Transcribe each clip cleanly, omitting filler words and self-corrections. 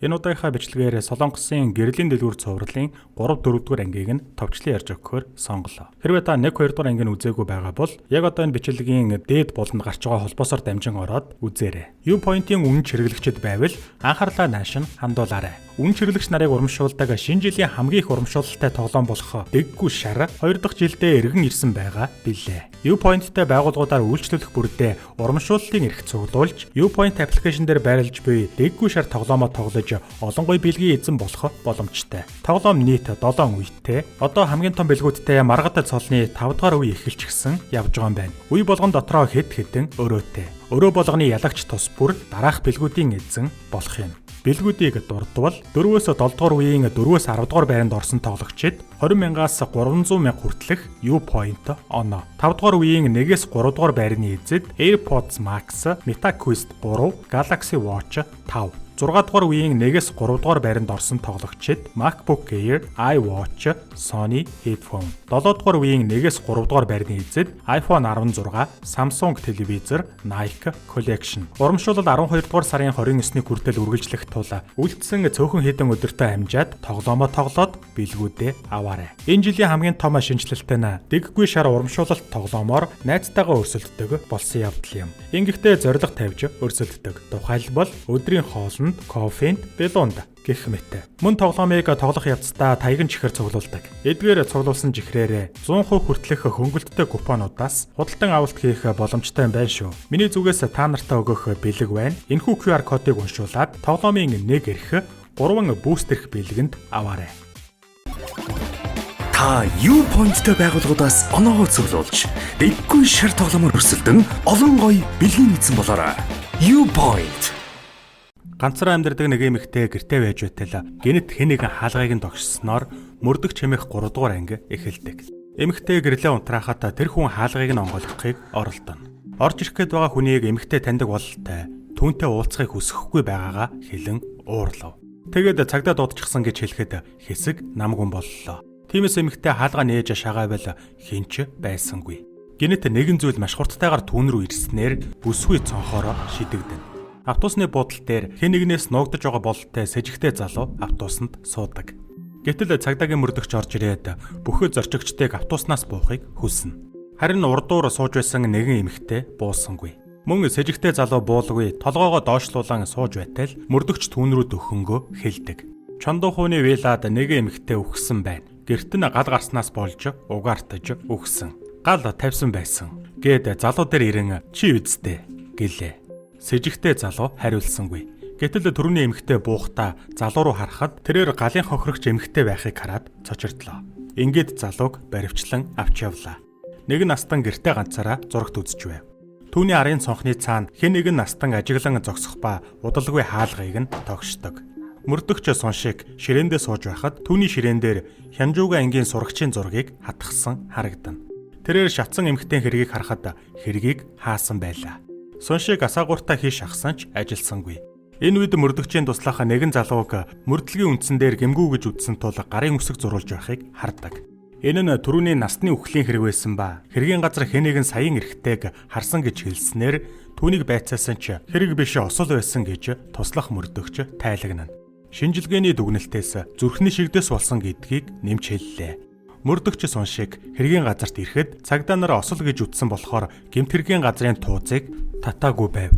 Энэ удаагийнхаа бичлэгээр Солонгосын гэрлийн дэлгүүр цувралын 3-4 дугаар ангийг нь товчлон ярьж өгөхөөр сонголоо. Хэрвээ та 1-2 дугаар ангийг үзээгүй байгаа бол яг одоо энэ бичлэгийн дээд болонд гарч байгаа холбоосоор дамжин ороод үзээрэй. Viewpoint-ийн үнэн чиргэлэгчд байвал анхаарлаа нааш нь хандуулаарай. Үнэн чиргэлэгч нарыг урамшуулдаг шинэ жилийн хамгийн их урамшуулалтай тоглоом болох Дэггүй шар 2 дахь жилдээ эргэн ирсэн байгаа билээ. Viewpoint-тэй байгууллагуудаар үйлчлүүлэх бүрдээ урамшууллын эрх цуглуулж, Viewpoint аппликейшн дээр байрлаж буй Дэггүй шар тоглоомоо тоглож олонгүй бэлгийн эзэн болох боломжтой. Тоглоом нийт 7 үетэй. Одоо хамгийн том бэлгүүдтэй маргад цолны 5 дахь үе эхэлчихсэн явж байгаа юм байна. Үе болгон дотроо хэд хэдэн өрөөтэй. Өрөө болгоны ялагч тус бүр дараах бэлгүүдийн эзэн болох юм. Бэлгүүдийг дурдвал 4-өөс 7 дугаар үеийн 4-өөс 10 дугаар байранд орсон тоглогчид 20,000-аас 300,000 хүртэлх Viewpoint оноо. 5 дугаар үеийн 1-ээс 3 дугаар байрны эзэд AirPods Max, MetaQuest 3, Galaxy Watch 5. 6 дугаар үеийн 1-ээс 3 дугаар байранд орсон тоглогчид MacBook Air, iWatch, Sony Headphone. 7 дугаар үеийн 1-ээс 3 дугаар байрны эзэд iPhone 16, Samsung телевизор, Nike Collection. Урамшуулал 12 дугаар сарын 29-ний хүртэл үргэлжлэх тул үлдсэн цөөхөн хэдэн өдөртэй хамжаад тоглоомоо тоглоод бэлгүүдээ аваарай. Энэ жилийн хамгийн том шинжлэлтэй нь Дэггүй шар урамшуулалт тоглоомоор найзтайгаа өрсөлддөг болсон явдал юм. Ингэхдээ зориг тавьж өрсөлддөг. Тухайлбал өдрийн хоолнд кофенд, белунд гэх мэт. Мөн тоглоомыг тоглох явцдаа таяган чихэр цуглуулдаг. Эдгээр цуглуулсан чихрээр 100% хүртэлх хөнгөлөлттэй купонуудаас худалдан авалт хийх боломжтой байна шүү. Миний зүгээс та нартай өгөх бэлэг байна. Энэхүү QR кодыг уншуулад тоглоомын нэг эрх 3 бүүстерх бэлгэнд аваарай. Та Viewpoint-тэй байгууллагуудаас оноогоо цуглуулж, Дэггүй шар тоглоомоор өрсөлдөн олон гоё бэлгийн эзэн болоорой. Viewpoint. Ганцхан амьдардаг нэг эмэгтэй гэртээ байж байтал гэнэт хэн нэгэн хаалгыг нь тогшсноор мөрдөх чимээх 3 дугаар анги эхэлдэг. Эмэгтэй гэрлээ унтраахад тэр хүн хаалгыг нь онгойлгохыг оролдоно. Орж ирэх гээд байгаа хүнийг эмэгтэй таньдаг бололтой түүнтэй уулзахыг хүсэхгүй байгаагаа хэлэн уурлав. Тэгээд цагдаа дуудчихсан гэж хэлэхэд хэсэг намгүн боллоо. Тиймээс эмэгтэй хаалгаа нээж шагаавал хинч байсангүй. Гэнэт нэгэн зүйл маш хурдтайгаар түүн рүү ирснээр бүсгүй цонхороо шидэгдэнэ. Автобусны буудал дээр хэн нэгнээс нуугдж байгаа бололтой сэжигтэй залуу автобусанд суудаг. Гэтэл цагдаагийн мөрдөгч орж ирээд бүхэл зорчигчдыг автобуснаас буухыг хүснэ. Харин урдуур сууж байсан нэгэн эмэгтэй буусангүй. Мөн сэжигтэй залуу буулгүй толгоогоо доошлуулан сууж байтал мөрдөгч түүн рүү дөхөнгөө хэлдэг. Чондоо хууны вилад нэгэн эмэгтэй үхсэн байна. Гэрт нь гал гарснаас болж угаартаж үхсэн. Гал тавьсан байсан. Гээд залуу дээр ирэн чи үздэй гэлээ. Сэжигтэй залуу хариулсангүй. Гэтэл түрүүний эмэгтэй буухтаа залуу руу харахад тэрээр галын хохирогч эмэгтэй байхыг хараад цочирдлоо. Ингээд залууг баривчлан авч явлаа. Нэг настан гэртээ ганцаараа зурагт үзэж байв. Түүний арын цонхны цаана хэн нэгэн настан ажиглан зогсох ба удалгүй хаалгыг нь тогшдог. Мөрдөгч соншиг ширээндээ сууж байхад түүний ширээн дээр Хянжууга ангийн сурагчийн зургийг хатгсан харагдана. Тэрээр шатсан эмэгтэй хэргийг харахад хэргийг хаасан байлаа. Соншиг асаагууртаа хийш ахсан ч ажилсангүй. Энэ үед мөрдөгчийн туслах нэгэн залууг мөрдлөгийн үндсэн дээр гэмгүү гэж үтсэн тул гарын үсэг зурулж байхыг хардаг. Энэ нь түрүүний насны үхлийн хэрэг байсан ба хэргийн газар хэн нэгэн саяын эрхтэйг харсан гэж хэлснээр түүнийг байцаасан ч хэрэг биш осол байсан гэж туслах мөрдөгч тайлагнана. Шинжилгээний дүгнэлтээс зүрхний шигдэс болсон гэдгийг нэмж хэллээ. Мөрдөгч соншиг хэргийн газарт ирэхэд цагдаа нар осол гэж үтсэн болохоор гэмт хэргийн газрын тууцыг татаагүй байв.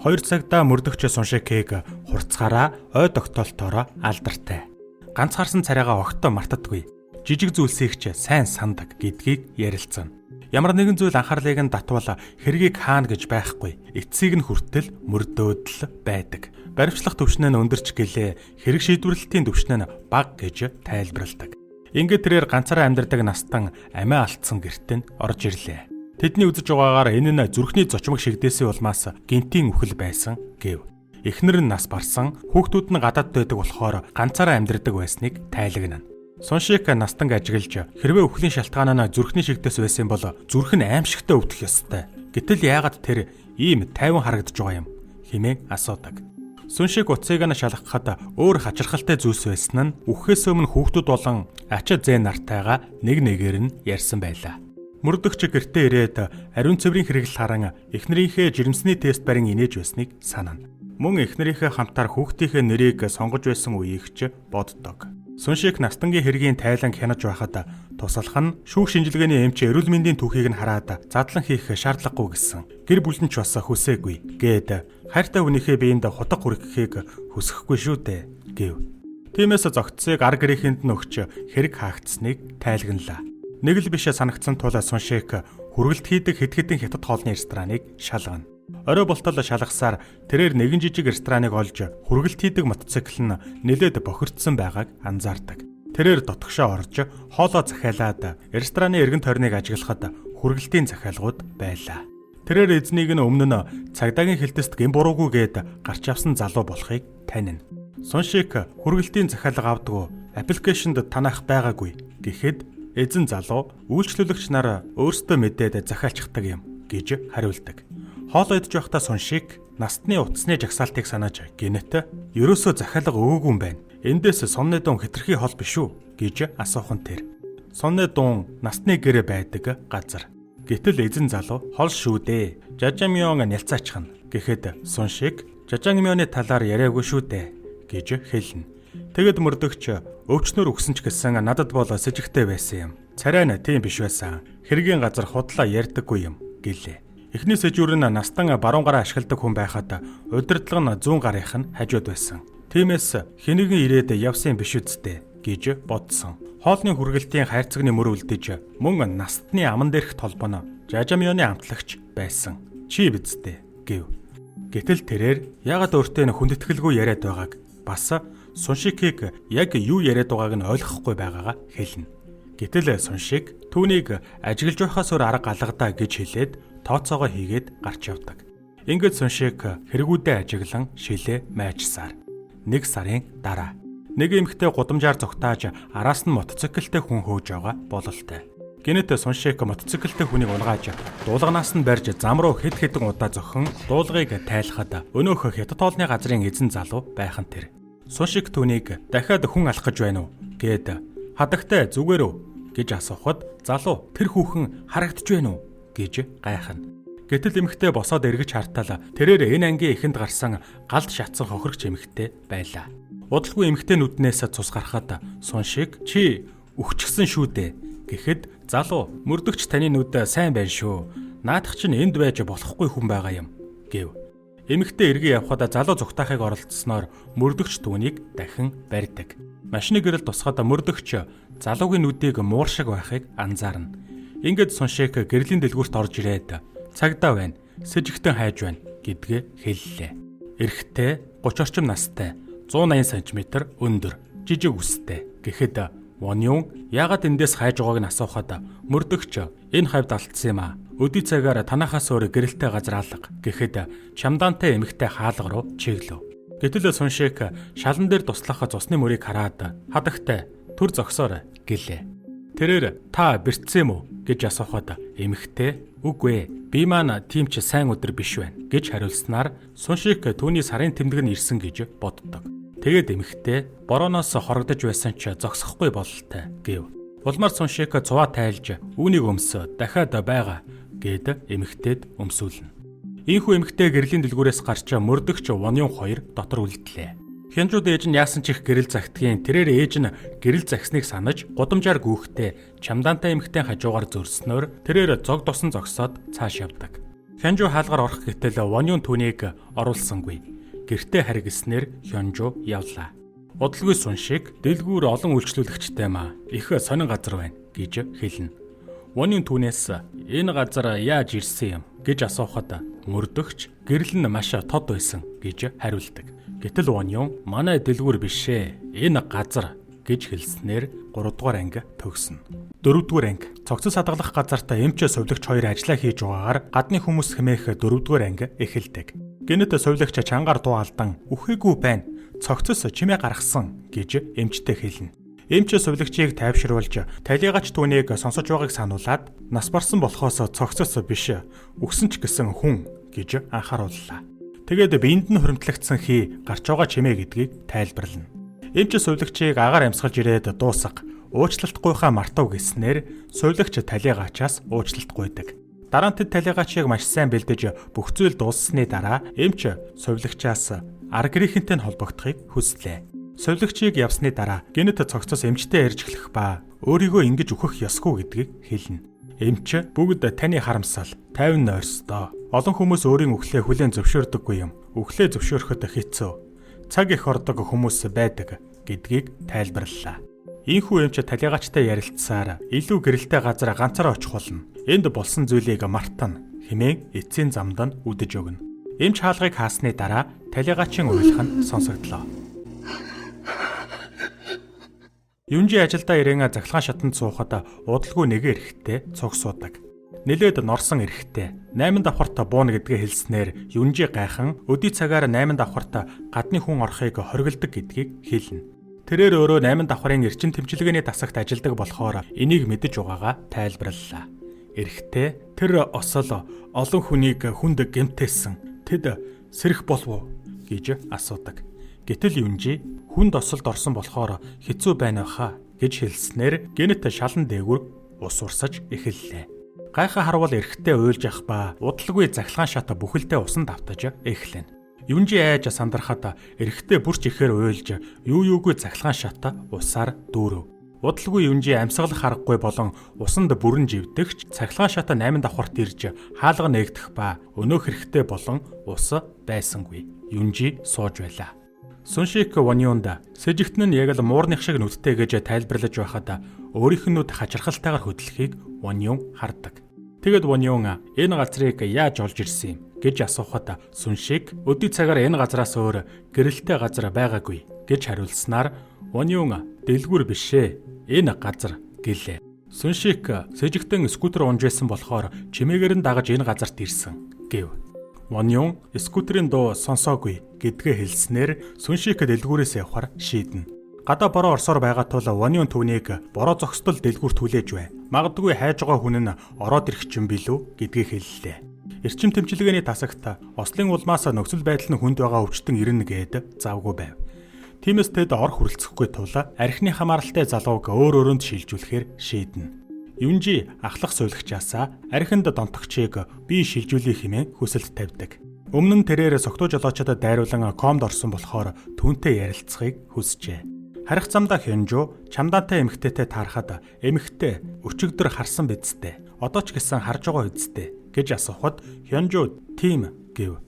2 цагдаа мөрдөгч соншигыг хурцгаараа ой тогтоолтоороо алдартай. Ганцхаарсан царайгаа огтоо мартадаггүй. Жижиг зүйлсийг ч сайн сандаг гэдгийг ярилцсан. Ямар нэгэн зүйл анхаарлыг нь татвал хэргийг хаана гэж байхгүй. Эцсийг нь хүртэл мөрдөөдөл байдаг. Баримтлах түвшин нь өндөрч гэлээ хэрэг шийдвэрлэлтийн түвшин нь бага гэж тайлбарладаг. Ингээд тэрээр ганцаараа амьдардаг настан амиа алдсан гэрт нь орж ирлээ. Тэдний үзэж байгаагаар энэ нь зүрхний зочмог шигдээсийн улмаас гинтийн үхэл байсан гэв. Эхнэр нь нас барсан, хүүхдүүд нь гадаад байдаг болохоор ганцаараа амьдардаг байсныг тайлагнана. Соншиг настанг ажиглаж хэрвээ үхлийн шалтгаан нь зүрхний шигдээс байсан бол зүрх нь аимшигтай өвдөх ёстой. Гэтэл яагаад тэр ийм тайван харагдаж байгаа юм хэмээн асуудаг. Сүншиг утсыг нь шалгахад өөр хачирхалтай зүйлс байсан нь үхэхээс өмнө хүүхдүүд болон ачаа зээн нартайгаа нэг нэгээр нь ярьсан байлаа. Мөрдөгч гэртээ ирээд ариун цэврийн хэрэгэл харан эхнэрийнхээ жирэмсний тест барин инээж байсныг санана. мөн эхнэрийнхээ хамтаар хүүхдийнхээ нэрийг сонгож байсан үеийг ч боддог. Суншик настангийн хэргийн тайлан хянаж байхад туслах нь шүүх шинжилгээний эмч эрүүл мэндийн түүхийг нь хараад задлан хийх шаардлагагүй гэсэн. Гэр бүл нь ч бас хүсээгүй гээд хайртай хүнийхээ биеинд хутга хүргэхийг хүсэхгүй шүү дээ гэв. Тиймээс зогтсыг ар гэрээхэнд нь өгч хэрэг хаагдсныг тайлгналаа. Нэг л биш санагдсан тул Суншик хүргэлт хийдэг хэд хэдэн хятад хоолны рестораныг шалгана. Орой болтол шалгасаар тэрээр нэгэн жижиг рестораныг олж хүргэлт хийдэг мотоцикл нь нэлээд бохирдсан байгааг анзаардаг. Тэрээр дотгошоо орж хоолоо захиалаад рестораны эргэн тойрныг ажиглахад хүргэлтийн захиалгууд байлаа. Тэрээр эзнийг нь өмнө нь цагдаагийн хэлтэст гин буруугүйгээд гарч авсан залуу болохыг танина. Суншик хүргэлтийн захиалга авдаггүй, аппликейшнд танах байгаагүй гэхэд эзэн залуу үйлчлүүлэгч нар өөрсдөө мэдээд захиалчихдаг юм гэж хариулдаг. Хоол идж байхдаа Суншик настны утасны жагсаалтыг санааж гинэт ерөөсөө захиалга өгөөгүй юм байна. Эндээс сонны дуун хэтэрхий хол биш үү гэж асуухан тэр. Сонны дуун настны гэрээ байдаг газар. Гэтэл эзэн залуу хол шүү дээ. Жажамён нялцаачихна гэхэд Суншик Жажамёны талаар яриаггүй шүү дээ гэж хэлнэ. Тэгэд мөрдөгч өвчнөр өгсөн ч гэсэн надад бол сэжигтэй байсан юм. Царай нь тийм биш байсан. Хэргийн газар худлаа ярьдаггүй юм гэлээ. Эхний сэжүүр нь настан баруун гараа ашигладаг хүн байхад удирдлага нь зүүн гарынх нь хажууд байсан. Тиймээс хэнийгэн ирээд явсан биш үсттэй гэж бодсон. Хоолны хүргэлтийн хайрцагны мөр үлдэж мөн настны аман дээрх толбоно Жажамёны амтлагч байсан. Чи бидтэй гэв. Гэтэл тэрээр ягаад өөртөө хүндэтгэлгүй яриад байгааг бас Суншикийг яг юу яриад байгааг нь ойлгохгүй байгаагаа хэлнэ. Гэтэл Суншик түүнийг ажиглаж байхаас өөр арга алгадаа гэж хэлээд тооцоогоо хийгээд гарч явдаг. Ингээд Суншик хэрэгүүдээ ажиглан шилээ майчсаар. 1 сарын дараа нэг эмэгтэй гудамжаар зогтааж араас нь мотоциклтэй хүн хөөж байгаа бололтой. Гэнэт Суншик мотоциклтэй хүнийг унгааж дуулганаас нь барьж зам руу хэд хэдэн удаа зохин дуулгыг тайлахад өнөөх хятад хоолны газрын эзэн залуу байхан тэр. Суншик түүнийг дахиад хүн алах гэж байна уу гэд хадагтай зүгээр үү гэж асуухад залуу тэр хүүхэн харагдж байна уу гэж гайхна. Гэтэл эмэгтэй босоод эргэж хартал тэрээр энэ ангийн эхэнд гарсан галд шатсан хохирогч эмэгтэй байлаа. Удалгүй эмэгтэй нүднээс цус гарахад Суншик чи өгчихсөн шүү дээ гэхэд залуу мөрдөгч таны нүд сайн байна шүү. Наадах чинь энд байж болохгүй хүн байгаа юм гэв. Эмэгтэй эргээ явхад залуу зүгтаахыг оролцсноор мөрдөгч түүнийг дахин барьдаг. Машины гэрэл тусахад мөрдөгч залуугийн нүдийг муур шиг байхыг анзаарна. Ингээд Суншик гэрлийн дэлгүүрт орж ирээд цагдаа байна, сэжигтэн хайж байна гэдгээ хэллээ. Эрэгтэй 30 орчим настай, 180 см өндөр, жижиг үстэй. Гэхэд Вонён яагаад эндээс хайж байгааг нь асуухад мөрдөгч энэ хавьд алдсан юм а. Өдий цагаар танахаас өөр гэрэлтэй газар алга гэхэд чамдаантай эмэгтэй хаалга руу чиглэв. Гэтэл Суншик шалан дээр туслах цусны мөрийг хараад хадагтай төр зогсоор гэлээ. Тэрээр та бэрцсэн юм уу гэж асуухад эмэгтэй үгүй ээ би маань тийм ч сайн өдөр биш байна гэж хариулснаар Суншик түүний сарын тэмдэг нь ирсэн гэж боддог. Тэгээд эмэгтэй борооноос хорогдож байсан ч зогсохгүй бололтой гэв. Улмаар Суншик цуваа тайлж үүнийг өмсө дахиад байгаа гэд эмэгтэйд өмсүүлнэ. Ийхүү эмэгтэй гэрлийн дэлгүүрээс гарч мөрдөгч Вонён 2 дотор үлдлээ. Хянжууд ээж нь яасан ч их гэрэл загтгийн тэрээр ээж нь гэрэл загсныг санаж гудамжаар гүүхтээ чамдаантай эмэгтэй хажуугаар зөрснөөр тэрээр зог тусан зогсоод цааш явдаг. Хянжуу хаалгаар орох гэтэл Вонён түүнийг оруулсангүй. Гэртээ харгиснээр Хянжуу явлаа. Удалгүй Суншик дэлгүүр олон үйлчлүүлэгчтэй маа их сонин газар байна гэж хэлнэ. Вонён түүнээс энэ газар яаж ирсэн юм гэж асуухад мөрдөгч гэрэл нь маш тод байсан гэж хариулдаг. Гэтэл Вонён манай дэлгүүр бишээ энэ газар гэж хэлснээр 3 дугаар анги төгснө. 4 дугаар анги цогцос хадгалах газартаа эмч сувлагч 2 ажиллаа хийж байгаагаар гадны хүмүүс хэмээх 4 дугаар анги эхэлдэг. Гэнэт сувлагч чангаар дуу алдан үхээгүй байна. Цогцос чимээ гаргасан гэж эмчтэй хэлнэ. Эмч сувлагчийг тайвшруулж талигач түүнийг сонсож байгааг сануулад нас барсан болохоос цогцос биш үгсэн ч гэсэн хүн гэж анхаарууллаа. Тэгээд биеинд нь хуримтлагдсан хий гарч байгаа чимээ гэдгийг тайлбарлана. Эмч сувлагчийг агаар амьсгалж ирээд дуусах уучлалт гуйхаа мартав гэснээр сувлагч талигаачаас уучлалт гуйдаг. Дараа нь тэд талигаачийг маш сайн бэлдэж бүх зүйл дууссаны дараа эмч сувилагчаас ар гэрийнхэнтэй нь холбогдохыг хүслээ. Сувилагчийг явсны дараа гинэт цогцос эмчтэй ярьж эхлэх ба өөрийгөө ингэж өгөх ёсгүй гэдгийг хэлнэ. Эмч бүгд таны харамсал, тайван нойрсдоо. Олон хүмүүс өөрийн үхлээ хүлээн зөвшөөрдөггүй юм. Үхлээ зөвшөөрөхөд хэцүү. Цаг их ордог хүмүүс байдаг гэдгийг тайлбарллаа. Ийхүү эмч талигаачтай ярилцсаар илүү гэрэлтэй газар ганцаараа очих болно. Энд болсон зүйлийг мартана хэмээн эцсийн замд нь үдэж өгнө. Эмч хаалгыг хаасны дараа талигаачийн уйлах нь сонсогдлоо. Юнжи ажилдаа ирээн захилгаан шатанд суухад удалгүй нэг эрэгтэй цуг суудаг. Нэлээд норсон эрэгтэй 8 давхарт бууна гэдгээ хэлснээр Юнжи гайхан өдий цагаар 8 давхарт гадны хүн орохыг хоригддаг гэдгийг хэлнэ. Тэрээр өөрөө 8 давхрын эрчим тэмчилгээний тасагт ажилдаг болохоор энийг мэдэж байгаагаа тайлбарллаа. Эрэгтэй тэр осол олон хүнийг хүнд гэмтээсэн. Тэд сэрэх болов уу гэж асуудаг. Гэтэл Юнжи хүнд осолд орсон болохоор хэцүү байна хаа гэж хэлснээр гэнэт шалан дээгүр ус урсаж эхэллээ. Гайхаа харвал эрэгтэй уйлж явах ба удалгүй захилгаан шат бүхэлдээ усан давтаж эхлэнэ. Юнжи айж сандрахад эрэгтэй бүрч ихээр уйлж юугүй захилгаан шат усаар дүүрв. Удалгүй Юнжи амьсгалах аргагүй болон усанд бүрэн живдэгч захилгаан шат 8 давхарт ирж хаалга нээгдэх ба өнөөх эрэгтэй болон ус байсангүй. Юнжи сууж байлаа. Сүншик Воньюнд сэжигтэн нь яг л муурных шиг нүдтэй гэж тайлбарлаж байхад өөрийнх нь нүд хачирхалтайгаар хөдлөхийг Воньюн хардаг. Тэгэд Воньюн энэ газрыг яаж олж ирсэн юм гэж асуухад Сүншик өдий цагаар энэ газраас өөр гэрэлтэй газар байгаагүй гэж хариулснаар Воньюн дэлгүүр бишээ энэ газар гэлээ. Сүншик сэжигтэн скутер унж байсан болохоор чимээгээр нь дагаж энэ газарт ирсэн гэв. Воньюн скутерийн дуу сонсоогүй гэдгээ хэлснээр Сүншик дэлгүүрээс явахар шийднэ. Гадаа бороо орсоор байгаа тул Воньюн түүнийг бороо зогсдол дэлгүүрт хүлээж бай. Магадгүй хайж байгаа хүн нь ороод ирэх юм билүү гэдгийг хэллээ. Эрчим тэмчилгээний тасагт ослын улмаас нөхцөл байдал нь хүнд байгаа өвчтөн ирнэ гэд завгүй байв. Тиймээс тэд ор хүрэлцэхгүй тул архины хамааралтай залууг өөр өөрөнд шилжүүлэхээр шийднэ. Юнжи ахлах сувилагчаасаа архинд донтогчийг бие шилжүүлэх хэмээн хүсэлт тавьдаг. Өмнө нь тэрээр согтуу жолоочдод дайруулан комд орсон болохоор түүнтэй ярилцахыг хүсжээ. Харих замдаа Хёнжу чамдаантай эмэгтэйтэй таарахад эмэгтэй өчигдөр харсан бидтэй. Одоо ч гэсэн харж байгаа үсттэй гэж асуухад Хёнжу тийм гэв.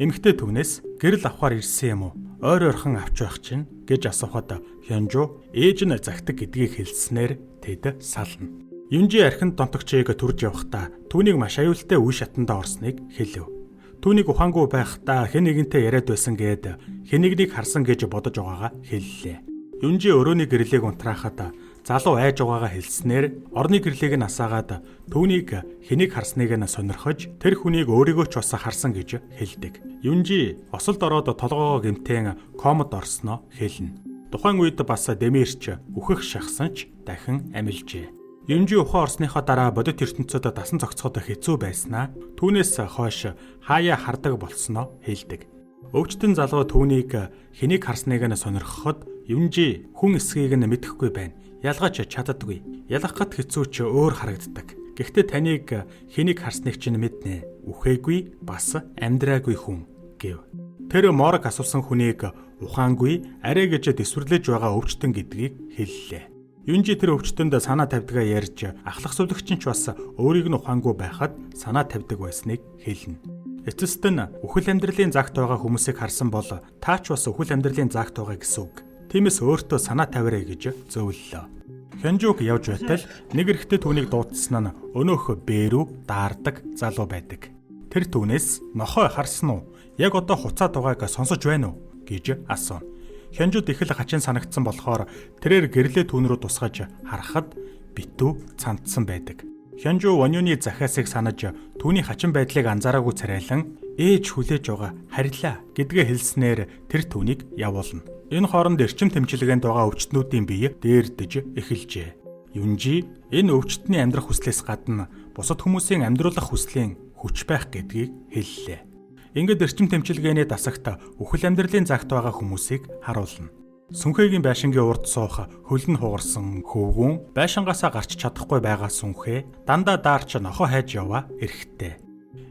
Эмэгтэй түүнээс гэрэл авахар ирсэн юм уу? Ойр ойрхон авч байх чинь гэж асуухад Хёнжу ээж нь загтаг гэдгийг хэлснээр тэд сална. Юнжи архинд донтогчийг түрж явахдаа түүнийг маш аюултай үе шатанда орсныг хэлв. Түүнийг ухаангүй байхдаа хэн нэгэнтэй яриад байсан гээд хэн нэгнийг харсан гэж бодож байгаагаа хэллээ. Юнжи өрөөний гэрлийг унтраахад залуу айж байгаагаа хэлснээр орны гэрлийг нь асаагаад түүнийг хэнийг харсныг нь сонирхож тэр хүнийг өөрийгөө ч бас харсан гэж хэлдэг. Юнжи осолд ороод толгоогоо гэмтэн комод орсноо хэлнэ. Тухайн үед бас Демирч үхэх шахсан ч дахин амилжээ. Юнжи ухаан орсныхоо дараа бодит ертөнцөд дасан зохицоход хэцүү байснаа түүнээс хойш хаяа хардаг болсноо хэлдэг. Өвчтөн залуу түүнийг хэнийг харсныг нь сонирхоход Юнжи хүн эсхийг нь мэдэхгүй байна. Ялгаж чаддаггүй. Ялгахад хэцүү ч өөр харагддаг. Гэхдээ таныг хэнийг харсныг чинь мэднэ. Үхээгүй бас амьдраагүй хүн гэв. Тэр морг асуусан хүнийг ухаангүй арай гэж дэвсвэрлэж байгаа өвчтөн гэдгийг хэллээ. Юнжи тэр өвчтөнд санаа тавьдгаа ярьж ахлах сувлагч нь ч бас өөрийг нь ухаангүй байхад санаа тавьдаг байсныг хэлнэ. Эцэст нь үхэл амьдралын загт байгаа хүмүүсийг харсан бол та ч бас үхэл амьдралын загт байгаа гэсэн үг. Тиймээс өөртөө санаа тавиарай гэж зөвлөлөө. Хёнжуг явж байтал нэг эрэгтэй түүнийг дуудсан нь өнөөх бэрүү даардаг залуу байдаг. Тэр түүнээс нохой харсан уу? Яг одоо хуцаад байгааг сонсож байна уу гэж асуув. Хёнжуд их л хачин санагдсан болохоор тэрээр гэрлээ түүн рүү тусгаж харахад битүү цандсан байдаг. Хёнжу Воньюны захиасыг санаж түүний хачин байдлыг анзаараагүй царайлан ээж хүлээж байгаа харилаа гэдгээ хэлснээр тэр түүнийг явуулна. Энэ хооронд эрчим тэмчилгээнд байгаа өвчтнүүдийн бие дээрдэж эхэлжээ. Юнжи энэ өвчтний амьдрах хүслээс гадна бусад хүмүүсийн амьдруулах хүслийн хүч байх гэдгийг хэллээ. Ингээд эрчим тэмчилгээний дасагт үхэл амьдралын загт байгаа хүмүүсийг харуулна. Сүнхээгийн байшингийн урд суух хөлн хугарсан хөвгүүн байшингаасаа гарч чадахгүй байгаа сүнхээ дандаа даарч нохоо хайж яваа эрэгтэй.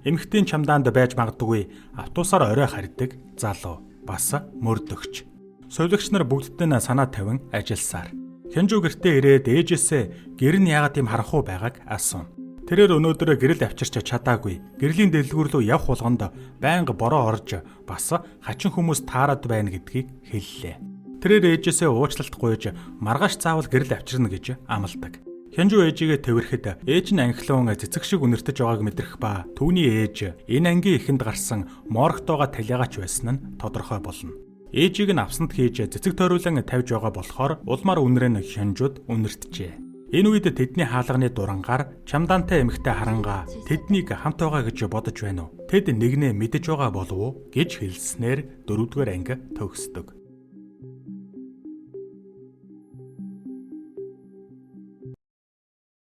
Эмэгтэйн чамдаанд байж магадгүй автобусаар орой харьдаг залуу бас мөрдөгч. Сувилагч нар бүгддээ санаа тавин ажилласаар. Хянжуу гэртээ ирээд ээжээсээ гэр нь яагаад тийм харанхуй байгааг асуув. Тэрээр өнөөдөр гэрэл авчирч чадаагүй. Гэрлийн дэлгүүр рүү явх болгонд байнга бороо орж бас хачин хүмүүс таарад байна гэдгийг хэллээ. Тэрээр ээжээсээ уучлалт гуйж маргааш заавал гэрэл авчирна гэж амладаг. Хянжуу ээжигээ тэврэхэд ээж нь анхлуун цэцэг шиг үнэртэж байгааг мэдрэх ба түүний ээж энэ ангийн эхэнд гарсан моргтойгоо талиагаач байсан нь тодорхой болно. Ээжийг нь авсанд хийж цэцэг тойруулан тавьж байгаа болохоор улмаар үнрэн хянжууд үнэртжээ. Энэ үед тэдний хаалганы дурангаар чамдаантай эмэгтэй харангаа тэднийг хамт байгаа гэж бодож байна уу? Тэд нэгнээ мэдэж байгаа болов уу гэж хэлснээр 4-р анги төгсдөг.